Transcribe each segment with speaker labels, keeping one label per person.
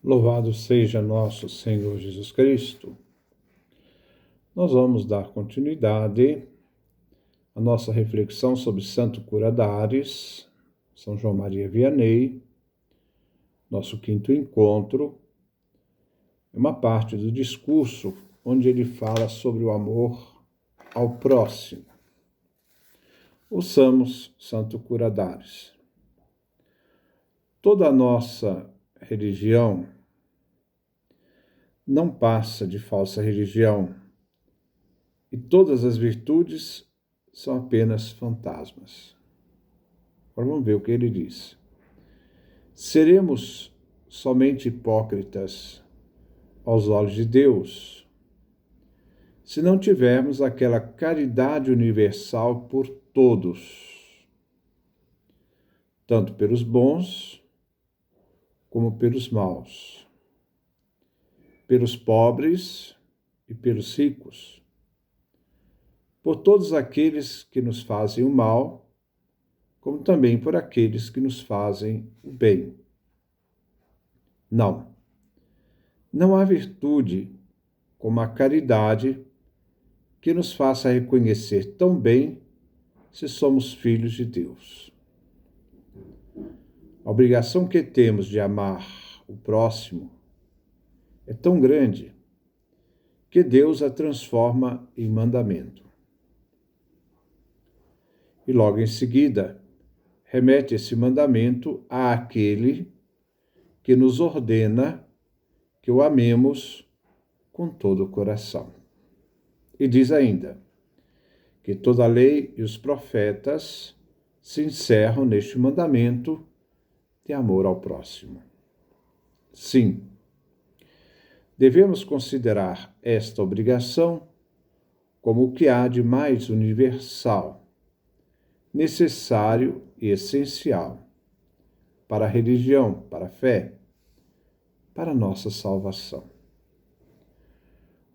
Speaker 1: Louvado seja nosso Senhor Jesus Cristo. Nós vamos dar continuidade à nossa reflexão sobre Santo Curadares, São João Maria Vianney, nosso quinto encontro. É uma parte do discurso onde ele fala sobre o amor ao próximo. Ouçamos Santo Curadares. Toda a nossa religião não passa de falsa religião, e todas as virtudes são apenas fantasmas. Agora vamos ver o que ele diz. Seremos somente hipócritas aos olhos de Deus se não tivermos aquela caridade universal por todos, tanto pelos bons como pelos maus, pelos pobres e pelos ricos, por todos aqueles que nos fazem o mal, como também por aqueles que nos fazem o bem. Não há virtude como a caridade que nos faça reconhecer tão bem se somos filhos de Deus. A obrigação que temos de amar o próximo é tão grande que Deus a transforma em mandamento. E logo em seguida, remete esse mandamento àquele que nos ordena que o amemos com todo o coração. E diz ainda que toda a lei e os profetas se encerram neste mandamento de amor ao próximo. Sim, devemos considerar esta obrigação como o que há de mais universal, necessário e essencial para a religião, para a fé, para a nossa salvação.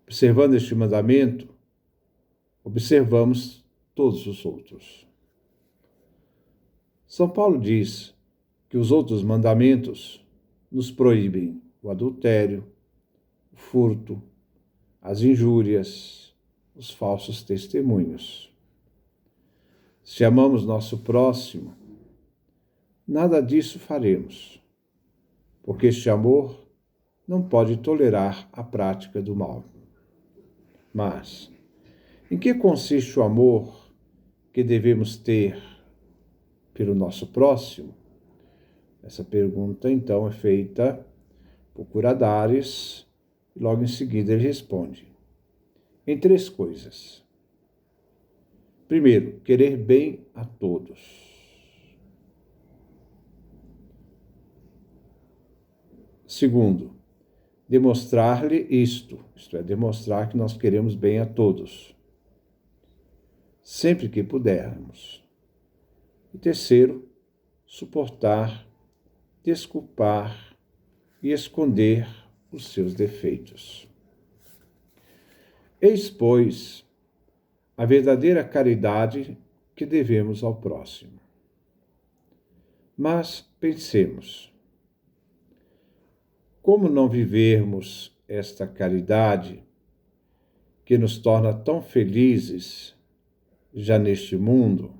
Speaker 1: Observando este mandamento, observamos todos os outros. São Paulo diz que os outros mandamentos nos proíbem o adultério, o furto, as injúrias, os falsos testemunhos. Se amamos nosso próximo, nada disso faremos, porque este amor não pode tolerar a prática do mal. Mas, em que consiste o amor que devemos ter pelo nosso próximo? Essa pergunta, então, é feita por Curadares, e logo em seguida ele responde: em 3 coisas. Primeiro, querer bem a todos. Segundo, demonstrar-lhe isto é, demonstrar que nós queremos bem a todos, sempre que pudermos. E terceiro, suportar, desculpar e esconder os seus defeitos. Eis, pois, a verdadeira caridade que devemos ao próximo. Mas pensemos, como não vivermos esta caridade que nos torna tão felizes já neste mundo?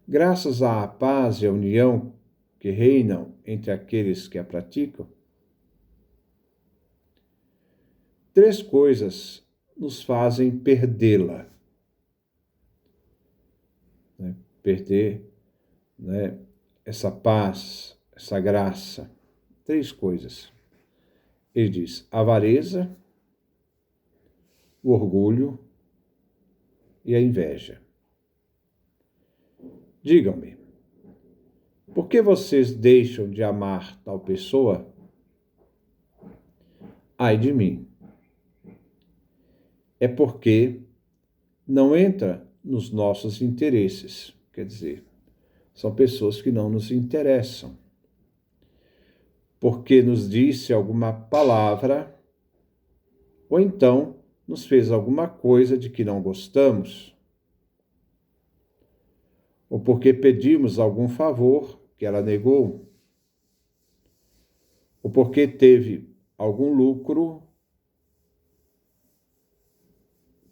Speaker 1: Graças à paz e à união que reinam entre aqueles que a praticam, 3 coisas nos fazem perdê-la. Perder, essa paz, essa graça. 3 coisas. Ele diz: a avareza, o orgulho e a inveja. Digam-me, por que vocês deixam de amar tal pessoa? Ai de mim. É porque não entra nos nossos interesses. Quer dizer, são pessoas que não nos interessam. Porque nos disse alguma palavra, ou então nos fez alguma coisa de que não gostamos, ou porque pedimos algum favor que ela negou, ou porque teve algum lucro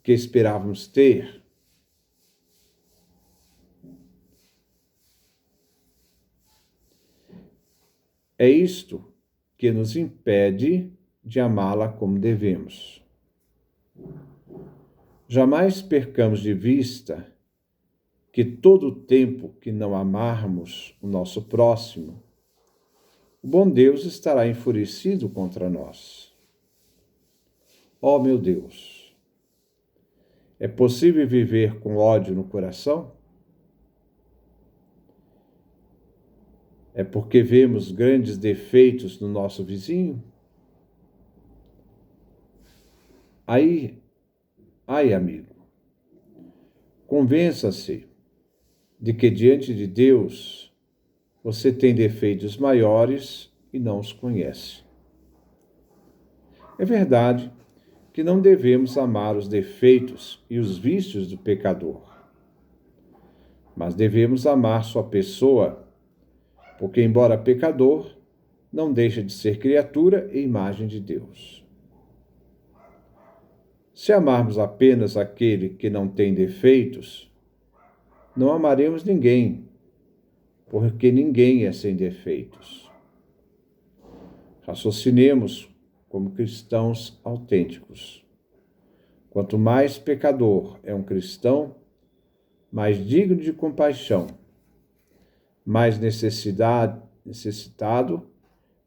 Speaker 1: que esperávamos ter. É isto que nos impede de amá-la como devemos. Jamais percamos de vista que todo o tempo que não amarmos o nosso próximo, o bom Deus estará enfurecido contra nós. Ó meu Deus, é possível viver com ódio no coração? É porque vemos grandes defeitos no nosso vizinho? Ai, amigo, convença-se de que diante de Deus você tem defeitos maiores e não os conhece. É verdade que não devemos amar os defeitos e os vícios do pecador, mas devemos amar sua pessoa, porque, embora pecador, não deixa de ser criatura e imagem de Deus. Se amarmos apenas aquele que não tem defeitos, não amaremos ninguém, porque ninguém é sem defeitos. Raciocinemos como cristãos autênticos. Quanto mais pecador é um cristão, mais digno de compaixão, mais necessitado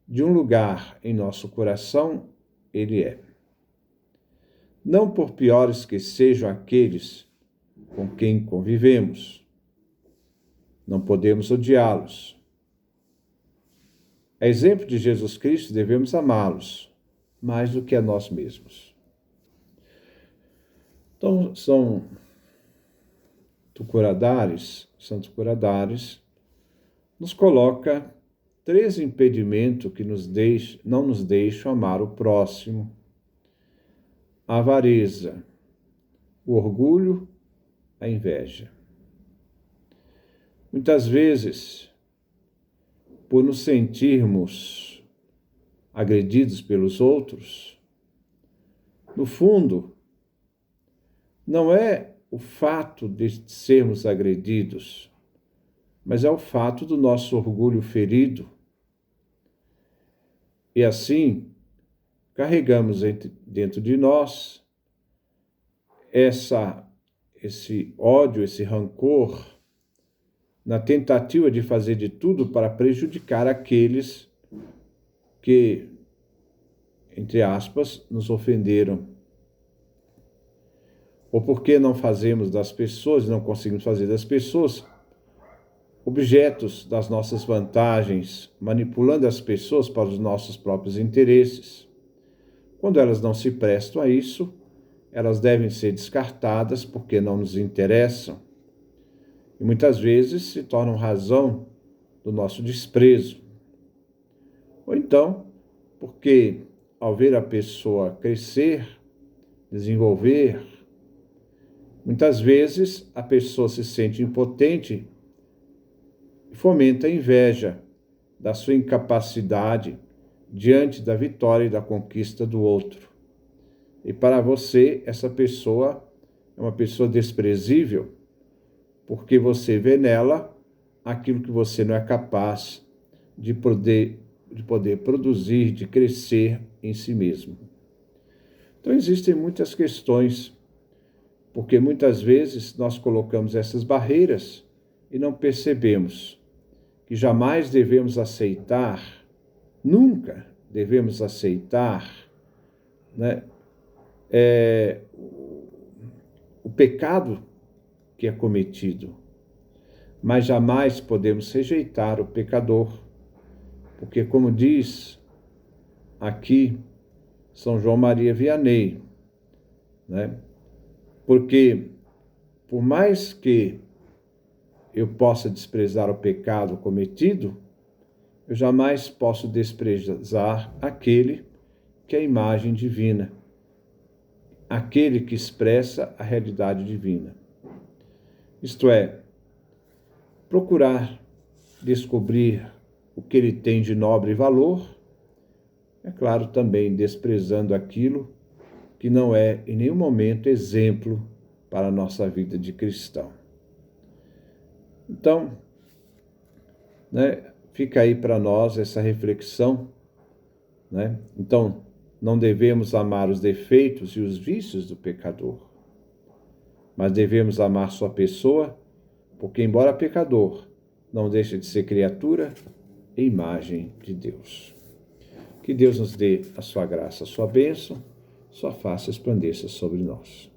Speaker 1: de um lugar em nosso coração ele é. Não por piores que sejam aqueles com quem convivemos, não podemos odiá-los. A exemplo de Jesus Cristo, devemos amá-los mais do que a nós mesmos. Então, Santo Curadares, nos coloca 3 impedimentos que não nos deixam amar o próximo: a avareza, o orgulho, a inveja. Muitas vezes, por nos sentirmos agredidos pelos outros, no fundo, não é o fato de sermos agredidos, mas é o fato do nosso orgulho ferido. E assim, carregamos dentro de nós esse ódio, esse rancor, na tentativa de fazer de tudo para prejudicar aqueles que, entre aspas, nos ofenderam. Ou porque não fazemos das pessoas, não conseguimos fazer das pessoas objetos das nossas vantagens, manipulando as pessoas para os nossos próprios interesses. Quando elas não se prestam a isso, elas devem ser descartadas porque não nos interessam. E muitas vezes se tornam razão do nosso desprezo. Ou então, porque ao ver a pessoa crescer, desenvolver, muitas vezes a pessoa se sente impotente e fomenta a inveja da sua incapacidade diante da vitória e da conquista do outro. E para você, essa pessoa é uma pessoa desprezível, porque você vê nela aquilo que você não é capaz de poder produzir, de crescer em si mesmo. Então existem muitas questões, porque muitas vezes nós colocamos essas barreiras e não percebemos que jamais devemos aceitar, nunca devemos aceitar, o pecado que é cometido, mas jamais podemos rejeitar o pecador, porque, como diz aqui São João Maria Vianney, porque por mais que eu possa desprezar o pecado cometido, eu jamais posso desprezar aquele que é a imagem divina, aquele que expressa a realidade divina. Isto é, procurar descobrir o que ele tem de nobre valor É claro, também desprezando aquilo que não é em nenhum momento exemplo para a nossa vida de cristão. Então, fica aí para nós essa reflexão, Então, não devemos amar os defeitos e os vícios do pecador, mas devemos amar sua pessoa, porque, embora pecador, não deixa de ser criatura e imagem de Deus. Que Deus nos dê a sua graça, a sua bênção, sua face resplandeça sobre nós.